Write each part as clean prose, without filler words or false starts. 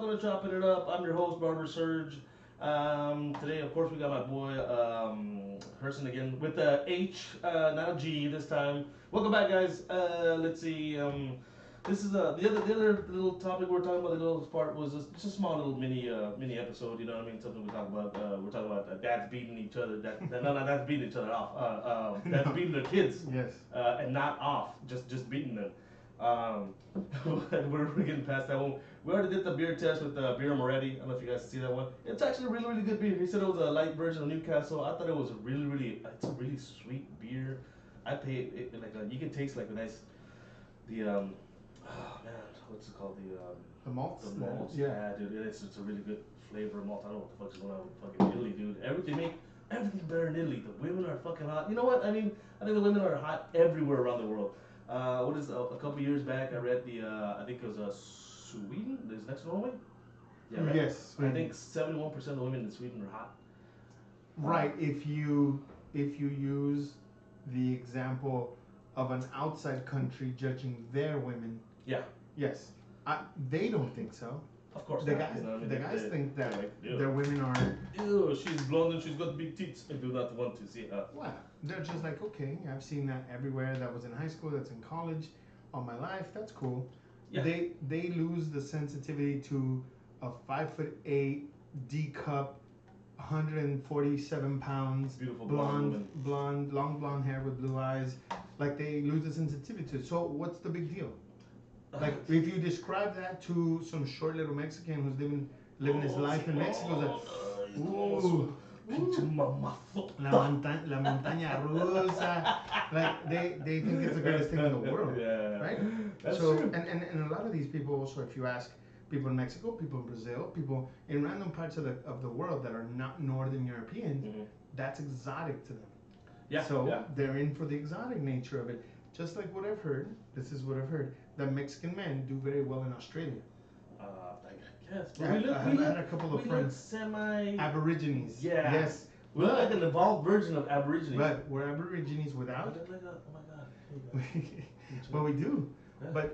welcome to Chopping It Up. I'm your host, Barber Serg. Today, of course, we got my boy Herson again with the H, not a G this time. Welcome back, guys. Let's see. This is the other little topic we're talking about. The little part was just a small little mini episode. You know what I mean? Something we talk about. We're talking about dads beating each other. No, not dads beating each other off. Dads beating their kids. Yes. And not off, just beating them. Um, we're getting past that one. We already did the beer test with Beer Moretti. I don't know if you guys see that one. It's actually a really good beer. He said it was a light version of Newcastle. I thought it was a it's a really sweet beer. I paid it like you can taste like the oh man, what's it called The malts. the malts. Yeah. Yeah, dude, it's a really good flavor of malt. I don't know what the fuck's going on with fucking Italy, dude. They make everything better in Italy. The women are fucking hot. You know what? I mean, I think the women are hot everywhere around the world. What is a couple years back? I read I think it was Sweden. Is next to Norway? Yeah, right. Yes. I think 71% of the women in Sweden are hot. Right. If you use the example of an outside country judging their women, Yeah, yes, they don't think so. of course. The not, guys, you know what I mean? the guys think that they're like, ew. their women are. Ew, she's blonde and she's got big tits. I do not want to see her. Well, they're just like, okay, I've seen that everywhere. That was in high school. That's in college. All my life. That's cool. Yeah. They lose the sensitivity to a 5'8" D cup, 147 pounds, Beautiful blonde woman. long blonde hair with blue eyes. Like they lose the sensitivity to it. So what's the big deal? Like if you describe that to some short little Mexican who's living his life in Mexico, it's like, ooh, la montaña rusa. Like they think it's the greatest thing in the world, Yeah, right? That's So true. and a lot of these people also, if you ask people in Mexico, people in Brazil, people in random parts of the world that are not Northern European, Mhm. that's exotic to them. Yeah. So yeah. they're in for the exotic nature of it. Just like what I've heard, this is what I've heard, that Mexican men do very well in Australia. I guess. But Yeah, I had a couple of we friends, look semi. Aborigines. Yeah. Yes. We look like an evolved version of Aborigines. But we're Aborigines I without. look like oh my god. Here you go. Well, we do. Yeah. But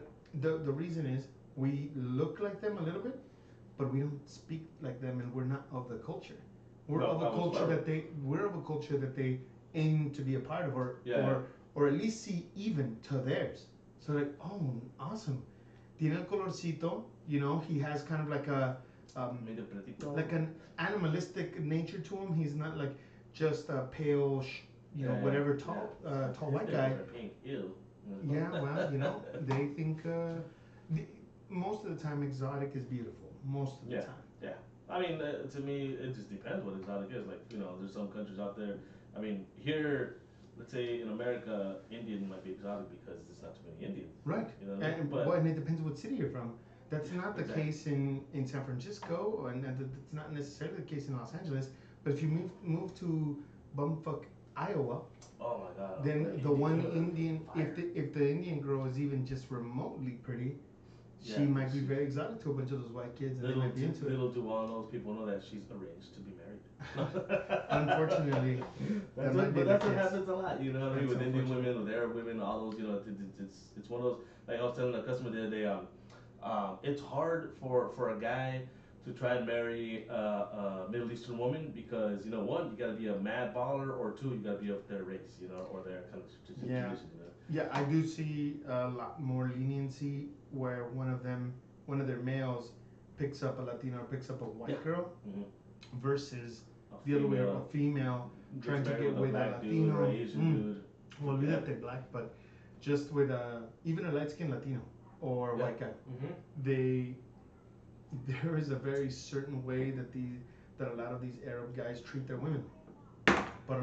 the reason is we look like them a little bit, but we don't speak like them, and we're not of the culture. We're No, of a that was culture clever. that we're of a culture that they aim to be a part of, Yeah. or at least see even to theirs. So like, oh, awesome. Tiene el colorcito, you know, he has kind of like Medio pretito. like an animalistic nature to him. He's not like just a pale, Yeah, whatever yeah. tall His white nipples guy. are pink. Ew. Yeah, well, they think most of the time exotic is beautiful. Most of the Yeah. time. Yeah. I mean, to me, it just depends what exotic is. Like, there's some countries out there. I mean, here, let's say in America, Indian might be exotic because there's not too many Indians. Right. You know what I mean? And But well, and it depends what city you're from. That's not the Exactly. case in San Francisco, and that's not necessarily the case in Los Angeles. But if you move to bumfuck Iowa, oh my God. then the Indian one girl is Indian, fire. if the Indian girl is even just remotely pretty, she Yeah, might be she- very exotic to a bunch of those white kids, and they Little might be do, into it. little do all those people know that she's arranged to be married. Unfortunately, that might be but the that's what case. happens a lot. You know what I mean? That's With Indian unfortunate. women, with Arab women, all those. It's one of those. Like I was telling a customer the other day, it's hard for a guy to try and marry a Middle Eastern woman because one, you got to be a mad baller, or two, you got to be of their race, or their kind of tradition. Yeah. Yeah, I do see a lot more leniency where one of their males picks up a Latino or picks up a white Yeah. girl Mhm. versus A the other way female around, a female gets trying to married get with with a black dude Latino. or Asian dude. Well, Yeah. olvídate black, but just with even a light skinned Latino or Yeah. white guy. Mm-hmm. There is a very certain way that a lot of these Arab guys treat their women, but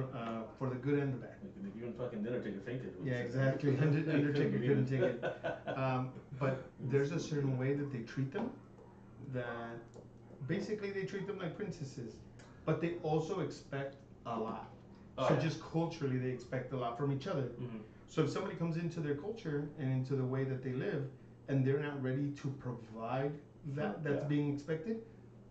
for the good and the bad. Like even fucking dinner ticket fainted. Yeah, exactly. Undertaker couldn't take it. But there's a certain way that they treat them that basically they treat them like princesses, but they also expect a lot. Oh, So yeah. just culturally, they expect a lot from each other. Mm-hmm. So if somebody comes into their culture and into the way that they live, and they're not ready to provide that's Yeah. being expected,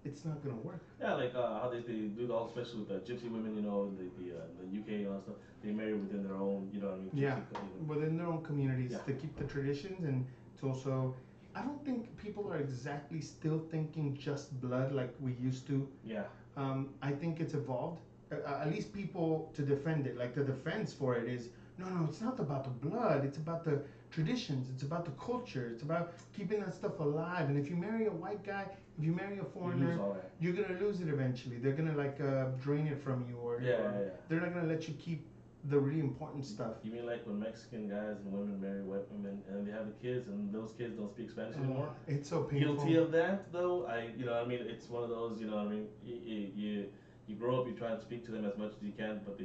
it's not gonna work. Yeah, like how they do all, especially with the gypsy women, the UK and all that stuff. They marry within their own, you know what I mean? Yeah, Gypsy, within their own communities Yeah. to keep the traditions and to also I don't think people are exactly still thinking just blood like we used to. Yeah. I think it's evolved. At least people to defend it, like the defense for it is no, no, it's not about the blood. It's about the traditions. It's about the culture. It's about keeping that stuff alive. And if you marry a white guy, if you marry a foreigner, you're gonna lose it eventually. They're gonna like drain it from you, or, they're not gonna let you keep the really important stuff. You mean like when Mexican guys and women marry white women and they have the kids and those kids don't speak Spanish anymore? It's so painful. Guilty of that though. You know what I mean, it's one of those, you know what I mean, you grow up, you try and speak to them as much as you can, but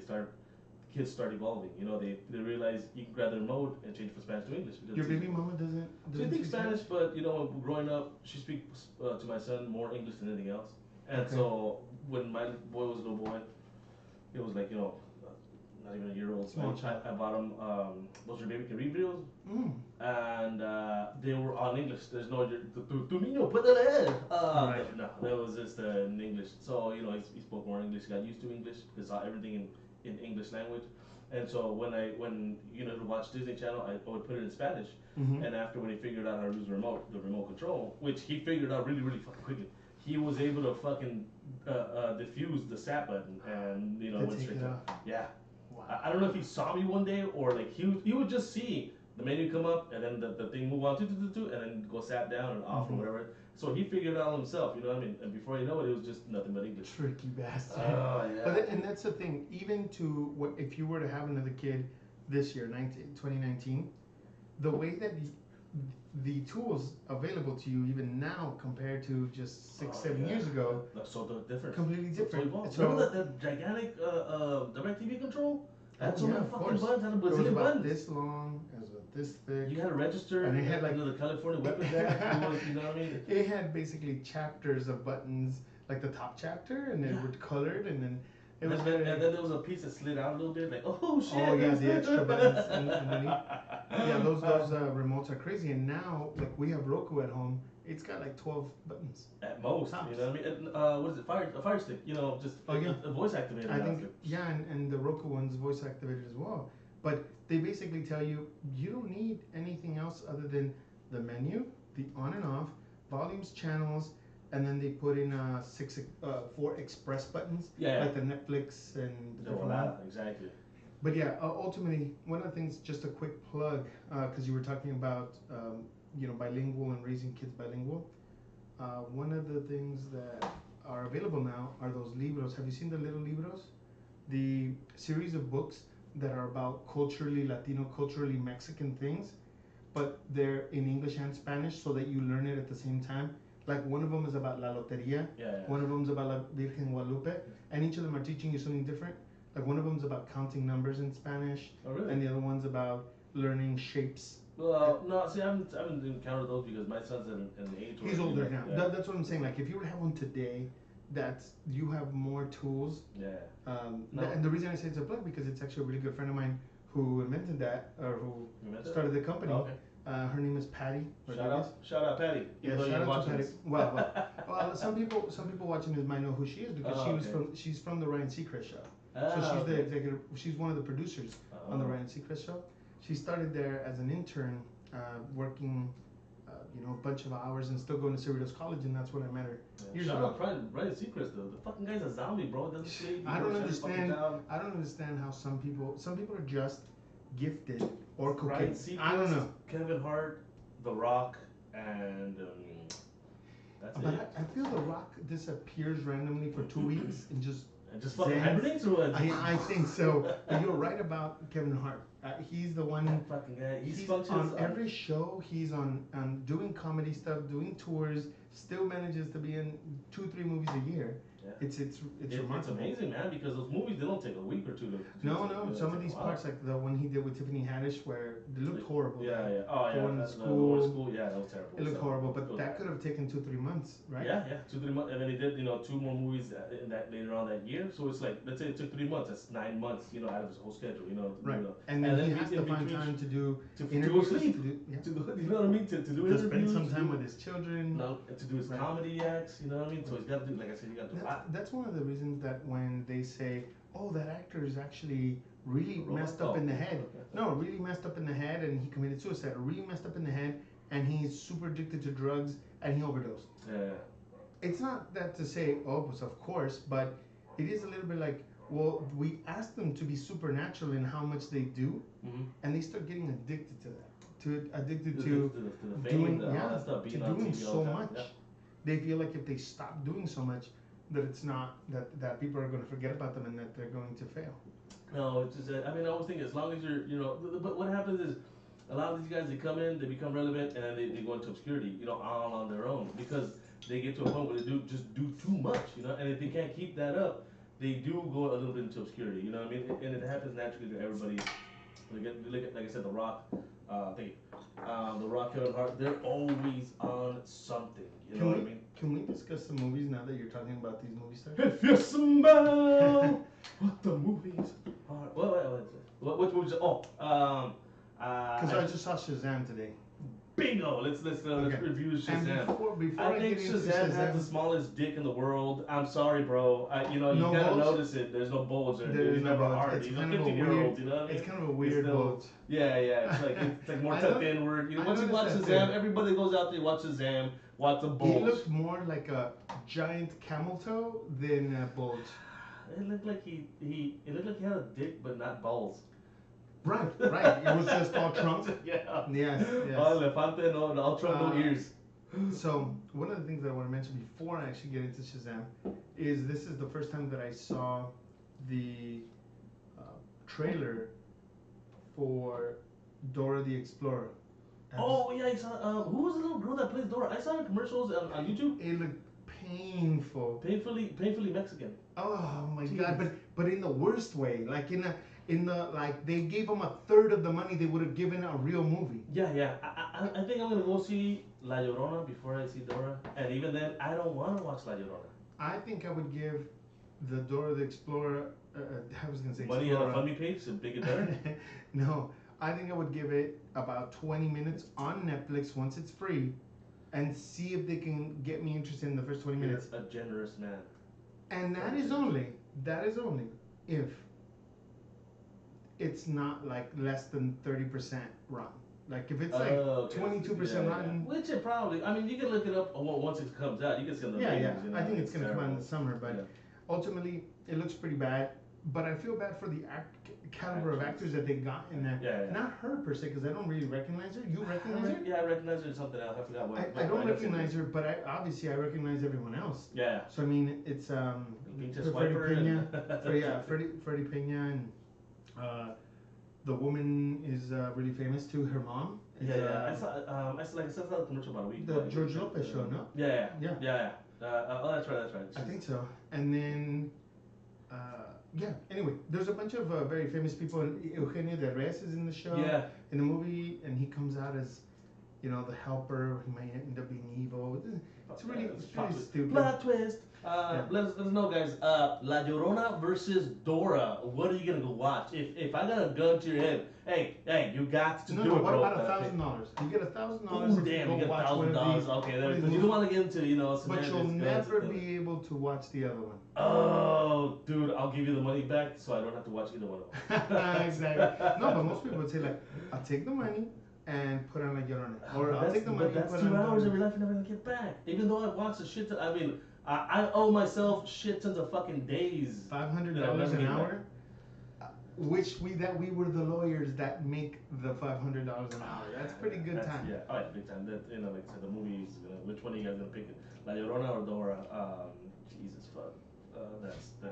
kids start evolving. You know, they realize you can grab the remote and change from Spanish to English. Your baby mama doesn't she speaks Spanish, but you know, growing up, she speaks to my son more English than anything else. And so when my boy was a little boy, it was like, you know, not even a year old. Small child. I bought him Those Your Baby Can Read videos, and they were on English. There's no tu niño puede leer. No, that was just in English. So you know, he spoke more English. Got used to English because everything in English language. And so when you know to watch Disney Channel, I would put it in Spanish. And after when he figured out how to use the remote control, which he figured out really fucking quickly, he was able to fucking diffuse the sat button and you know went straight to yeah. I don't know if he saw me one day or like he would just see the menu come up and then the thing move on and then go sat down and off or whatever. So he figured it out himself, you know what I mean? And before you know it was just nothing but English. Tricky bastard. Oh yeah. But and that's the thing. Even to what if you were to have another kid this year, 2019, the way that the tools available to you even now compared to just 7 years ago, that's so different. Completely different. So remember that gigantic DirecTV control? That's so many fucking buttons and a bazillion buttons. It was about this long, it was about this thick. You had to register, and it had like the California Weapons Act. You know what I mean? It had basically chapters of buttons, like the top chapter, and then were colored, and then it was. And then there was a piece that slid out a little bit, like oh shit. Oh yeah, the extra buttons underneath. Yeah, those remotes are crazy, and now like we have Roku at home. It's got like 12 buttons. At most, tops. You know what I mean? What is it? A Fire Stick, you know, just a voice activated. I think, yeah, and the Roku one's voice activated as well. But they basically tell you, you don't need anything else other than the menu, the on and off, volumes, channels, and then they put in 4 express buttons, like the Netflix and the exactly. But yeah, ultimately, one of the things, just a quick plug, because you were talking about you know, bilingual and raising kids bilingual. One of the things that are available now are those libros. Have you seen the little libros? The series of books that are about culturally Latino, culturally Mexican things, but they're in English and Spanish so that you learn it at the same time. Like one of them is about La Loteria, one of them is about La Virgen Guadalupe, and each of them are teaching you something different. Like one of them is about counting numbers in Spanish, and the other one's about learning shapes. Well, no, see, I haven't encountered those because my son's in an age. He's older now. Yeah. That's what I'm saying. Like, if you were to have one today, you have more tools. Yeah. And the reason I say it's a plug because it's actually a really good friend of mine who invented that, or who started the company. Oh, okay. Her name is Patty. Shout out Patty. Yeah, shout out to Patty. Well, some people watching this might know who she is because she's from the Ryan Seacrest show. So she's the executive. She's one of the producers on the Ryan Seacrest show. She started there as an intern, working, you know, a bunch of hours and still going to Cerritos College, and that's when I met her. Yeah. Shout out Ryan Seacrest though. The fucking guy's a zombie, bro. Doesn't sleep. I don't understand how some people are just gifted or cocaine. I don't know. Kevin Hart, The Rock, and that's it. But I feel The Rock disappears randomly for 2 weeks and just fucking hibernates or what? I think so. But you're right about Kevin Hart. He's the one. That fucking guy. He's on every show. He's on doing comedy stuff, doing tours. Still manages to be in 2-3 movies a year. Yeah. It's remarkable. It's amazing, man, because those movies, they don't take a week or two to. No. Some of these parts, like the one he did with Tiffany Haddish, where they looked horrible. Yeah. Oh yeah. The one in school. Yeah, that was terrible. It looked horrible, but that could have taken 2-3 months, right? Yeah, 2-3 months, and then he did 2 more movies in that later on that year. So it's like, let's say it took 3 months. That's 9 months, out of his whole schedule, Right. And then he has to find time to do interviews. To do, you know what I mean? To do interviews. To spend some time with his children. To do his comedy acts. You know what I mean? So he's got to do, like I said, he got to do a lot. That's one of the reasons that when they say, oh, that actor is actually really messed up in the head. No, really messed up in the head, and he committed suicide. Or really messed up in the head, and he's super addicted to drugs, and he overdosed. Yeah. It's not that to say, oh, pues of course, but it is a little bit like, well, we ask them to be supernatural in how much they do, and they start getting addicted to that, addicted to the doing, fame, all yeah, that stuff, to being on doing TV all so the time. much. Yeah. They feel like if they stop doing so much, that it's not that people are going to forget about them and that they're going to fail. No, it's just, I mean, I always think as long as you're, but what happens is a lot of these guys, they come in, they become relevant, and then they go into obscurity, all on their own because they get to a point where they just do too much, and if they can't keep that up, they do go a little bit into obscurity, you know what I mean? And it happens naturally to everybody. Like I said, The Rock, The Rock, Kevin Hart, they're always on something, you know what I mean? Can we discuss the movies now that you're talking about these movie stars? If you smell what the movies are. Which movies? Because I just saw Shazam today. Bingo! Let's review Shazam. And before I think get into Shazam has the smallest dick in the world. I'm sorry, bro. You No gotta bulge? notice it. There's no bulge. There's no never bulge. hard. It's He's a kind of a 15-year-old. You know what I mean? It's kind of a weird bulge. Yeah. It's like more I tucked know- inward. I Once you watch noticed Shazam, that too. everybody goes out there, watch Shazam, watch the He bulge. looked more like a giant camel toe than a bulge. It looked like he had a dick, but not balls. Right. It was just all trunk. Yeah. Yes. All elefante, no, all trunk, no ears. So one of the things that I want to mention before I actually get into Shazam is this is the first time that I saw the trailer for Dora the Explorer. Oh yeah, I saw. Who was the little girl that plays Dora? I saw her commercials on YouTube. It looked painful. Painfully Mexican. Oh my Jeez. God! But in the worst way, like in the like they gave them a third of the money they would have given a real movie. Yeah. I think I'm gonna go see La Llorona before I see Dora, and even then, I don't want to watch La Llorona. I think I would give the Dora the Explorer. I was gonna say Money on a Explorer. Fundme page, so big and better. No, I think I would give it about 20 minutes on Netflix once it's free, and see if they can get me interested in the first 20 minutes. You're a generous man. And that is only if it's not like less than 30% run. Like if it's like 22% run. Which it probably. I mean, you can look it up once it comes out. You can see on the Yeah. ratings, I think it's gonna come out in the summer, but Yeah. ultimately it looks pretty bad. But I feel bad for the caliber of actors that they got in there. Yeah. Not her per se, because I don't really recognize her. You recognize her? Yeah, I recognize her in something else. I forgot what. I don't recognize her, but obviously I recognize everyone else. Yeah. So I mean, it's Pinche Freddie swiper Pena, Freddie Pena, and the woman is really famous too. Her mom. Is, I saw the commercial about a week the ago. George Lopez show, no? Yeah. Yeah. Oh, that's right. I think so. And then, anyway, there's a bunch of very famous people, and Eugenio Derbez is in the show, Yeah. in the movie, and he comes out as, the helper. He might end up being evil. It's really stupid. Plot twist. Let us know, guys. La Llorona versus Dora. What are you gonna go watch? If I got a gun to your head, hey, you got to do it, What bro. about $1,000? You get $1,000 Oh if damn, you you go get watch one of $1,000. these. Okay, one of because these you don't want to get into But you'll never be able to watch the other one. Oh, dude, I'll give you the money back so I don't have to watch either one of them. Exactly. No, but most people would say like, I'll take the money and put on La Llorona, or I'll take the money and That's put 2 on hours of Dora. your life you're never gonna get back. Even though I've watched a shit ton. I mean, I owe myself shit tons of fucking days. $500 an hour, which we were the lawyers that make the $500 an hour. That's pretty good time. Yeah, oh yeah, big time. That like I said, the movies. Which one are you guys gonna pick? La Llorona or Dora? Jesus fuck. That's. Oh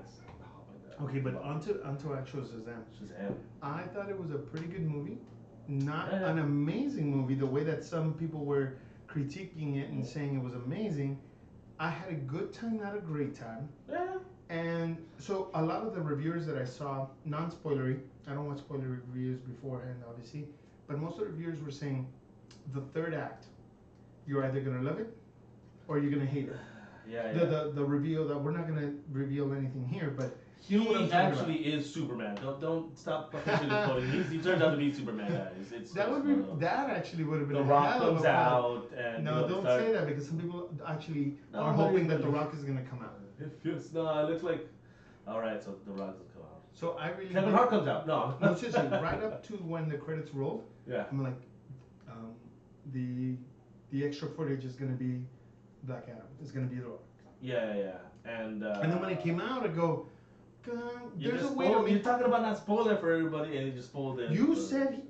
my god. Okay, but onto actual Shazam. Shazam. I thought it was a pretty good movie. Not Yeah. an amazing movie, the way that some people were critiquing it and saying it was amazing. I had a good time, not a great time. Yeah. And so a lot of the reviewers that I saw, non-spoilery, I don't watch spoiler reviews beforehand, obviously, but most of the reviewers were saying the third act, you're either gonna love it or you're gonna hate it. Yeah. The reveal that we're not gonna reveal anything here, but You know what I'm he talking actually is Superman. Don't stop fucking sugarcoating. He turns out to be Superman, guys. that actually would have been The a Rock hell of comes a fight. out and No, don't say that, because some people actually are No, hoping that but- The Rock is gonna come out. It looks like. All right, so The Rock doesn't come out. So I really Kevin Hart comes out. No. No, seriously, right up to when the credits rolled, Yeah. I'm like, the the extra footage is gonna be Black Adam. It's gonna be the Rock. Yeah. And then when it came out, I go, you there's just a way to. you're talking about not spoiling for everybody, and you just spoiled it. You said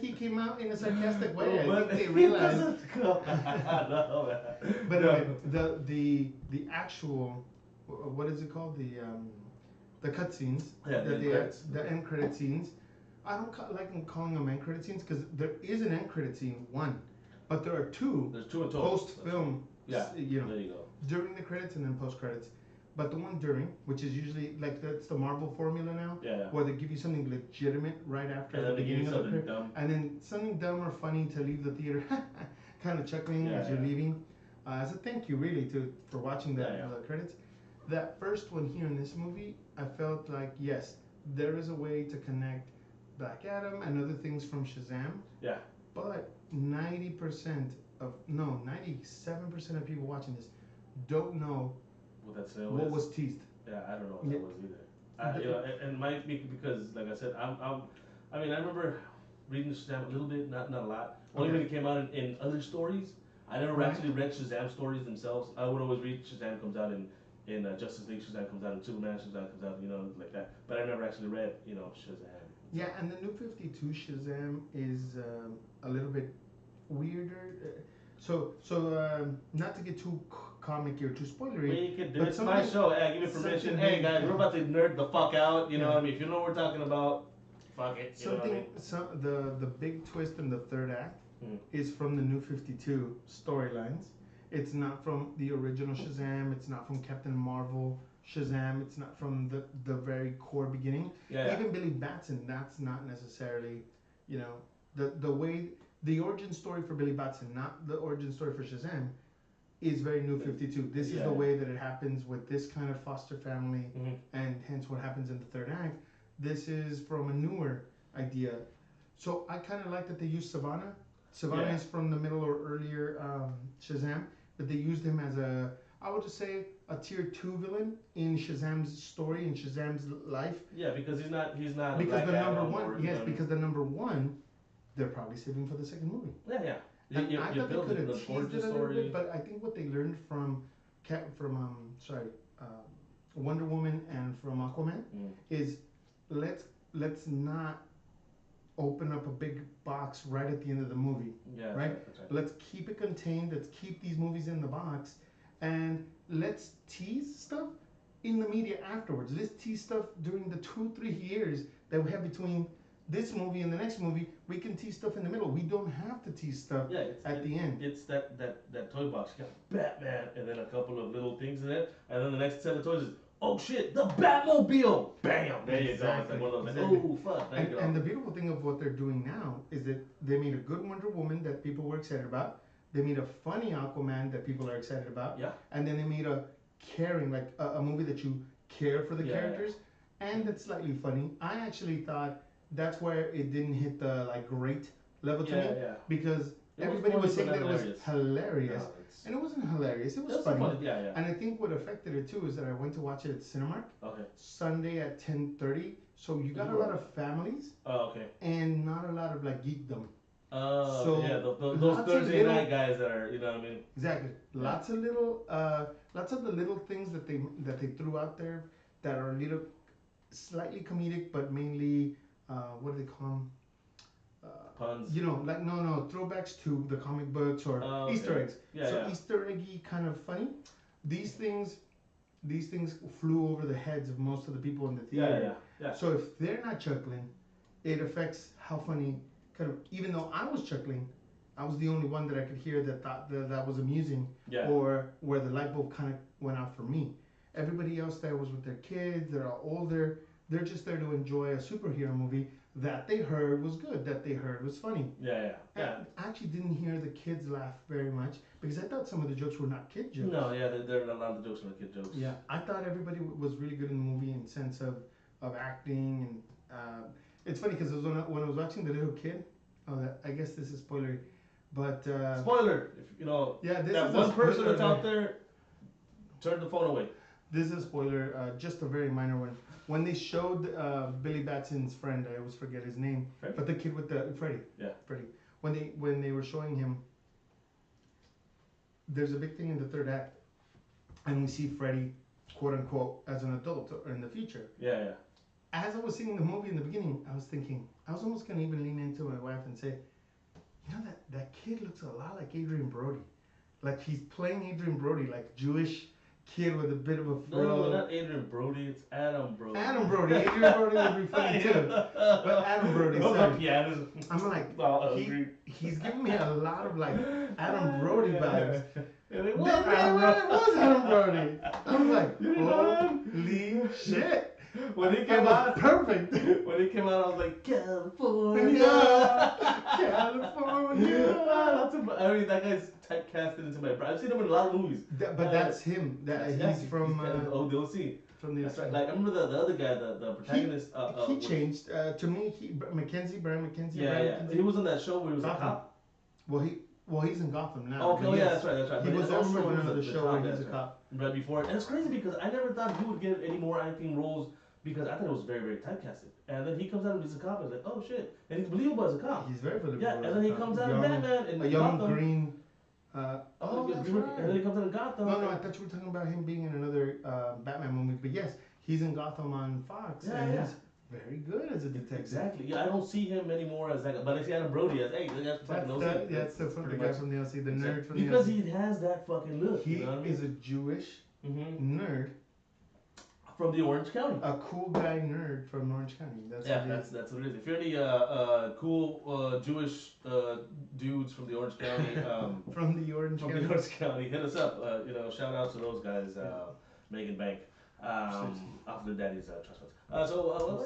he came out in a sarcastic way. Oh, I but think they he realized. doesn't go. No, man. But No. anyway, the actual, what is it called, the cutscenes, Yeah, the end credits. the end credit scenes. I don't like calling them end credit scenes because there is an end credit scene one, but there are two. There's two in total. Post film. Yeah. You know, there you go. during the credits and then post credits. But the one during, which is usually like that's the Marvel formula now, Yeah. where they give you something legitimate right after And the then they give beginning you of the something credit, dumb. and then something dumb or funny to leave the theater, kind of chuckling Yeah, as you're yeah. leaving, as a thank you really for watching the, Yeah. the credits. That first one here in this movie, I felt like yes, there is a way to connect Black Adam and other things from Shazam. Yeah. But 97% of people watching this don't know What that snail what is. was teased. Yeah, I don't know what that was either. You know, and it might be because, like I said, I mean, I remember reading Shazam a little bit, not a lot. Only Okay. when it came out in other stories. I never Right. actually read Shazam stories themselves. I would always read Shazam comes out in Justice League, Shazam comes out in Superman, Shazam comes out, you know, like that. But I never actually read, you know, Shazam. Yeah, and the New 52 Shazam is a little bit weirder. Not to get too comic or too spoilery. We can do but it's my show. Hey, I give you permission. something Hey big- guys, we're about to nerd the fuck out. You know Yeah. what I mean? If you know what we're talking about, fuck it. You know what I mean? The big twist in the third act Mhm. is from the New 52 storylines. It's not from the original Shazam. It's not from Captain Marvel Shazam. It's not from the very core beginning. Yeah. Even Billy Batson, that's not necessarily, you know, the way the origin story for Billy Batson, not the origin story for Shazam, is very New 52. This is Yeah. the way that it happens with this kind of foster family, Mhm. and hence what happens in the third act. This is from a newer idea. So I kind of like that they used Savannah. Savannah Yeah. is from the middle or earlier Shazam, but they used him as I would just say, a tier 2 villain in Shazam's story, in Shazam's life. Yeah, because he's not. A Because Black the number Adam one, or, yes, know, because the number one, they're probably saving for the second movie. Yeah. And You I thought they build could it, have the teased origin it a little story. bit, but I think what they learned from Wonder Woman and from Aquaman is let's not open up a big box right at the end of the movie. Yeah, right? That's right. Let's keep it contained. Let's keep these movies in the box, and let's tease stuff in the media afterwards. Let's tease stuff during the 2-3 years that we have between this movie and the next movie. We can tease stuff in the middle. We don't have to tease stuff at the end. It's that toy box. You got Batman, and then a couple of little things in it, and then the next set of toys is, oh shit, the Batmobile! Bam! There you go. It's like one of those. Like, oh fuck! There you go. And the beautiful thing of what they're doing now is that they made a good Wonder Woman that people were excited about. They made a funny Aquaman that people are excited about. Yeah. And then they made a caring, like a movie that you care for the characters, and that's slightly funny. I actually thought that's where it didn't hit the like great level to me, because everybody was saying that it was hilarious. No, and it wasn't hilarious. It was funny. Yeah. And I think what affected it too is that I went to watch it at Cinemark Sunday at 10:30. So you got a lot of families. Oh, okay. And not a lot of like geekdom. So yeah, those Thursday night guys that are, you know what I mean? Exactly. Yeah. Lots of the little things that they threw out there that are a little slightly comedic, but mainly what do they call them? Puns. You know, like no throwbacks to the comic books or Easter eggs. Easter eggy kind of funny. These things flew over the heads of most of the people in the theater. Yeah. So if they're not chuckling, it affects how funny. Kind of, even though I was chuckling, I was the only one that I could hear that thought that was amusing, or where the light bulb kind of went out for me. Everybody else there was with their kids. They're all older. They're just there to enjoy a superhero movie that they heard was good, that they heard was funny. Yeah. And I actually didn't hear the kids laugh very much because I thought some of the jokes were not kid jokes. No, there are a lot of the jokes were kid jokes. Yeah, I thought everybody was really good in the movie in sense of acting, and it's funny because when I was watching the little kid. Oh, I guess this is spoilery, but spoiler. If you know, this that is one person that's out there, turn the phone away. This is a spoiler, just a very minor one. When they showed Billy Batson's friend, I always forget his name, Freddy? but the kid with the Freddy. Yeah. Freddy. when they were showing him, there's a big thing in the third act, and we see Freddy, quote unquote, as an adult or in the future. Yeah, yeah. As I was seeing the movie in the beginning, I was thinking, I was almost gonna even lean into my wife and say, you know, that kid looks a lot like Adrian Brody. Like he's playing Adrian Brody, like Jewish kid with a bit of a fro. No, not Adrian Brody. It's Adam Brody. Adam Brody. Adrian Brody would be funny too. But Adam Brody, sorry. I'm like, he's giving me a lot of like Adam Brody vibes. And it was Adam Brody. I was like, holy shit. When he came out, perfect. When he came out, I was like, California, California. I mean, that guy's typecasted into my brain. I've seen him in a lot of movies. But that's him. He's from ODLC. From the That's right. Like I remember the other guy, the protagonist. He changed. To me, Brian McKenzie. Yeah. He was in that show where he was a cop. Well, he's in Gotham now. Okay, yeah, that's right. He was also in another show where he's a cop. Right before, and it's crazy because I never thought he would get any more acting roles because I thought it was very, very typecasted. And then he comes out and he's a cop. I was like, oh shit, and he's believable as a cop. He's very believable. Yeah, and then he comes out in Batman and a young Gotham. Green. That's right. And then he comes out in Gotham. No, I thought you were talking about him being in another Batman movie. But yes, he's in Gotham on Fox, and he's very good as a detective. Exactly. Yeah, I don't see him anymore as that guy, but I see Adam Brody as, hey, that's fucking OC. That's the guy from the OC, the nerd from the OC. Because he has that fucking look. He is a Jewish nerd. From the Orange County. A cool guy nerd from Orange County. That's what it is. If you're any cool Jewish dudes from the Orange County, from the Orange County, hit us up. Shout out to those guys, making bank off their daddy's trust funds.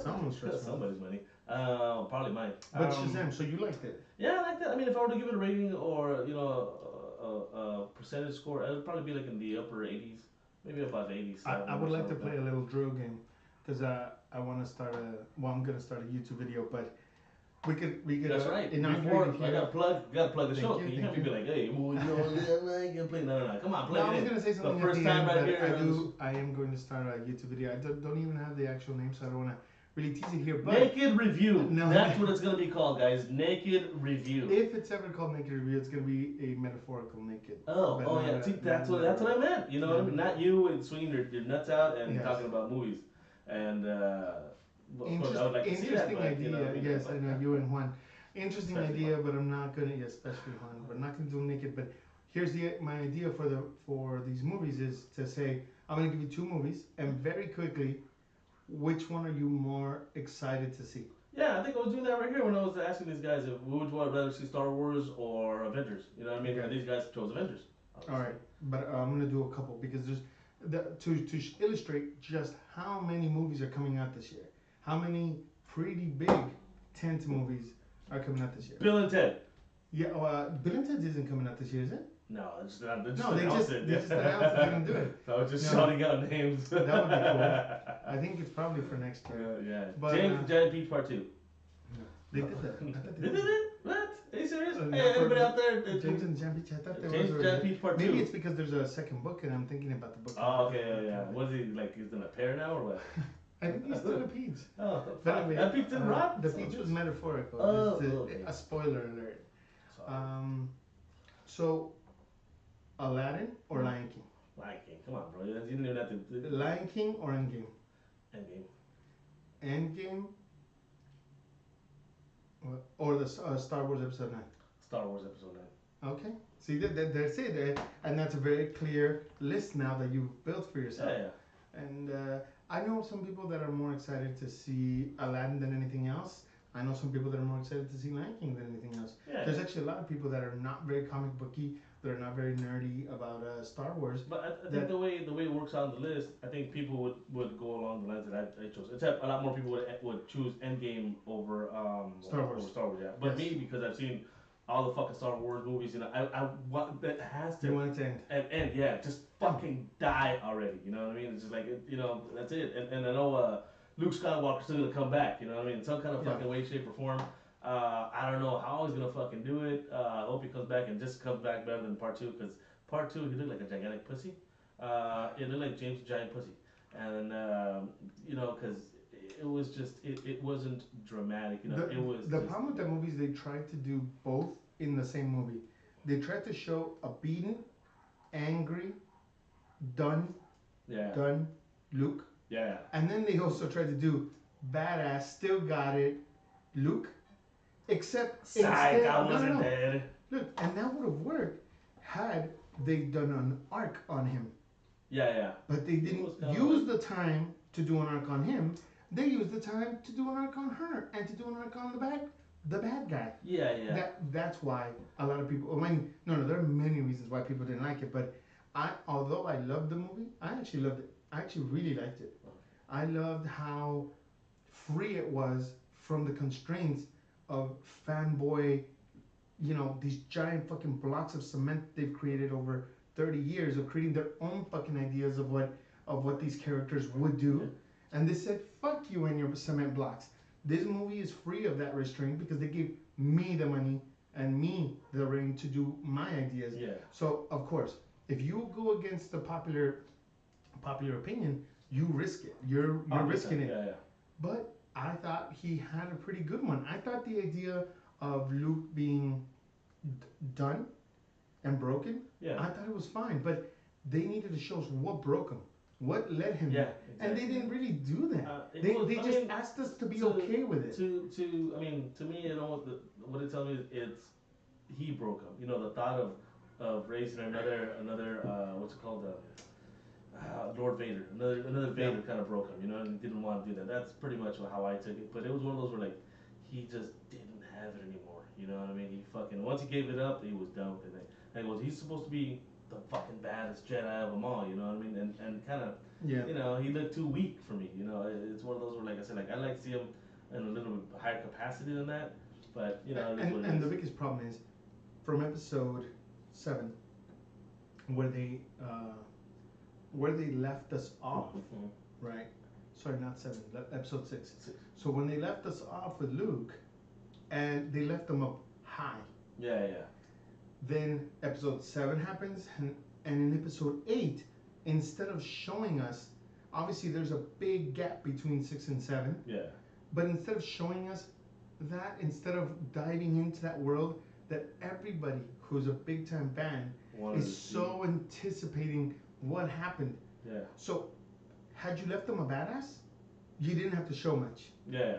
Someone's trust fund. Somebody's money. Probably mine. But Shazam, so you liked it? Yeah, I like that. I mean, if I were to give it a rating or a percentage score, it would probably be like in the upper 80s. Maybe about 80s. I would like to play a little drill game because I want to start I'm gonna start a YouTube video, but we could. That's right. Before, I gotta plug the show. You can't be like, hey, I can play. No. Come on, play it. I was gonna say something. The first time right here. I am going to start a YouTube video. I don't even have the actual name, so I don't want to really tease it here. But Naked Review. No, that's what it's gonna be called, guys. Naked Review. If it's ever called Naked Review, it's gonna be a metaphorical naked. Oh yeah. See, that's what I meant. You know what I mean? Not you and swinging your nuts out and talking about movies. And interesting, I would like to see that, but, idea. Yes, I know you and Juan. Interesting idea, but I'm not gonna. Especially Juan, we're not gonna do naked. But here's my idea for these movies is to say I'm gonna give you two movies and very quickly. Which one are you more excited to see? Yeah, I think I was doing that right here when I was asking these guys if would you rather see Star Wars or Avengers. You know what I mean? And these guys chose Avengers. Obviously. All right, but I'm gonna do a couple because there's to illustrate just how many movies are coming out this year. How many pretty big tent movies are coming out this year? Bill and Ted. Yeah, Bill and Ted isn't coming out this year, is it? No, they just announced it. They just announced they're gonna do it. So I was just shouting out names. That would be cool. I think it's probably for next year. Yeah. But, James Giant Peach Part 2. No, they did that. They did it? What? Are you serious? Hey, everybody out there. James and Giant Peach. I thought there James was Giant Peach Part 2. Maybe it's because there's a second book and I'm thinking about the book. Oh, okay, yeah. What is he like? He's in a pear now or what? I think he's still a peach. Oh, but anyway, that peach didn't rot? The peach was metaphorical. Okay. A spoiler alert. So. Aladdin or Lion King? Lion King, come on, bro. You didn't even have to. Lion King or Endgame? Endgame. Or the Star Wars Episode 9? Star Wars Episode 9. Okay. See, that's it. And that's a very clear list now that you've built for yourself. Yeah. And I know some people that are more excited to see Aladdin than anything else. I know some people that are more excited to see Lion King than anything else. Yeah. There's actually a lot of people that are not very comic booky. They're not very nerdy about Star Wars. But I think the way it works on the list, I think people would go along the lines that I chose. Except a lot more people would choose Endgame over Star Wars. Yeah. But me, because I've seen all the fucking Star Wars movies, I want that has to. You want it to end. And yeah, just fucking die already. You know what I mean? It's just like that's it. And I know Luke Skywalker's still gonna come back. You know what I mean? In some kind of fucking way, shape, or form. I don't know how he's gonna fucking do it. I hope he comes back and just comes back better than Part 2, because Part 2 he looked like a gigantic pussy. It looked like James Giant Pussy, and because it was just it wasn't dramatic. It was the problem with that movie is they tried to do both in the same movie. They tried to show a beaten, angry, done, Yeah. done Luke. Yeah. And then they also tried to do badass, still got it, Luke. Except Psych, instead, I no, no, wasn't no. dead. Look, and that would have worked had they done an arc on him. Yeah. But they didn't use the time to do an arc on him. They used the time to do an arc on her and to do an arc on the bad guy. Yeah. That's why a lot of people. I mean, no, there are many reasons why people didn't like it. But although I loved the movie, I actually loved it. I actually really liked it. I loved how free it was from the constraints of fanboy, these giant fucking blocks of cement they've created over 30 years of creating their own fucking ideas of what these characters would do. And they said, fuck you and your cement blocks. This movie is free of that restraint because they gave me the money and me the reign to do my ideas. Yeah. So, of course, if you go against the popular opinion, you risk it. You're risking it. Yeah. But I thought he had a pretty good one. I thought the idea of Luke being done and broken, Yeah. I thought it was fine. But they needed to show us what broke him, what led him. Yeah. Exactly. And they didn't really do that. They just asked us to be okay with it. To me, what it tells me is it's he broke him. The thought of raising another what's it called, Lord Vader, another Vader kind of broke him. And he didn't want to do that. That's pretty much how I took it. But it was one of those where like he just didn't have it anymore. You know what I mean? He fucking once he gave it up, he was done with it. And he's supposed to be the fucking baddest Jedi of them all. You know what I mean? And kind of. Yeah. He looked too weak for me. It's one of those where, like I said, like I like to see him in a little bit higher capacity than that. But and the biggest problem is from episode 7, where they left us off, right? Sorry, not 7. Episode 6. So when they left us off with Luke, and they left him up high. Yeah. Then episode 7 happens, and in episode 8. Instead of showing us, obviously there's a big gap between 6 and 7. Yeah. But instead of showing us that, instead of diving into that world that everybody who's a big time fan is so anticipating what happened. Yeah. So, had you left him a badass, you didn't have to show much. Yeah.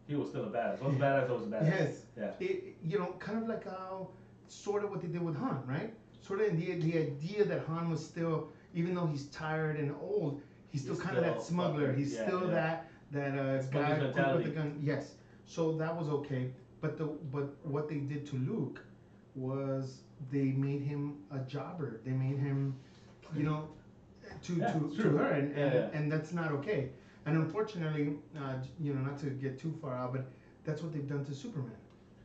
He was still a badass. Once a badass, I was a badass. Yes. Yeah. Kind of like how, sort of what they did with Han, right? Sort of the idea that Han was still, even though he's tired and old, he's still kind of that smuggler. He's still that guy with the gun. Yes. So that was okay. But what they did to Luke was they made him a jobber. They made him, to her, and that's not okay. And unfortunately, not to get too far out, but that's what they've done to Superman.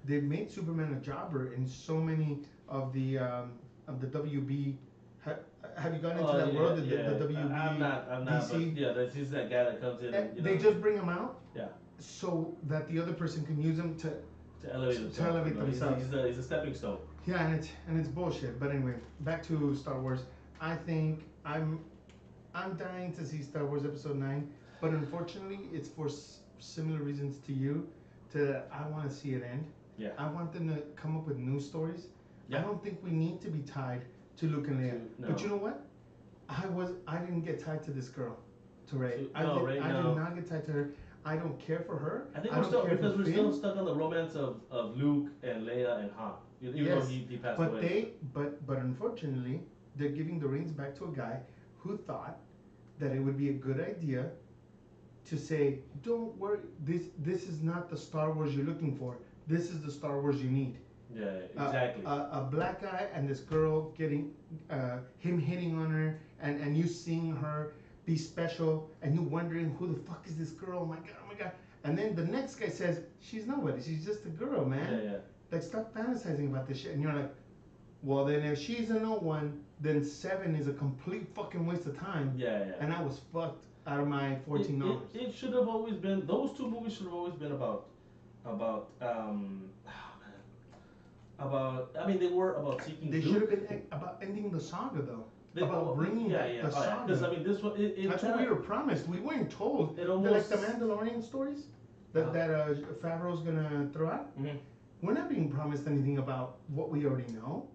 They've made Superman a jobber in so many of the WB. Have you gone into that world? The WB. I'm not. DC? But that's just that guy that comes in. And, they just bring him out. Yeah. So that the other person can use him to elevate themselves. He's a stepping stone. Yeah, and it's bullshit. But anyway, back to Star Wars. I think I'm dying to see Star Wars Episode 9, but unfortunately, it's for similar reasons to you. I want to see it end. Yeah. I want them to come up with new stories. Yeah. I don't think we need to be tied to Luke and Leia. No. But you know what? I didn't get tied to this girl, to Rey. I did not get tied to her. I don't care for her. I think we're still stuck on the romance of Luke and Leia and Han. Even though he passed away. But unfortunately, they're giving the reins back to a guy who thought that it would be a good idea to say, don't worry, this is not the Star Wars you're looking for. This is the Star Wars you need. Yeah, exactly. A black guy and this girl getting, him hitting on her, and you seeing her be special, and you wondering who the fuck is this girl? Oh my god. And then the next guy says, she's nobody, she's just a girl, man. Yeah. Like, stop fantasizing about this shit. And you're like, well, then if she's a no one, then 7 is a complete fucking waste of time. Yeah. And I was fucked out of my $14. It should have always been, those two movies should have always been about they were about seeking. They should have been about ending the saga, though. About bringing the saga. Because this one, that's what we were promised. We weren't told. It almost like the Mandalorian stories that Favreau's gonna throw out. Mm-hmm. we're not being promised anything about what we already know.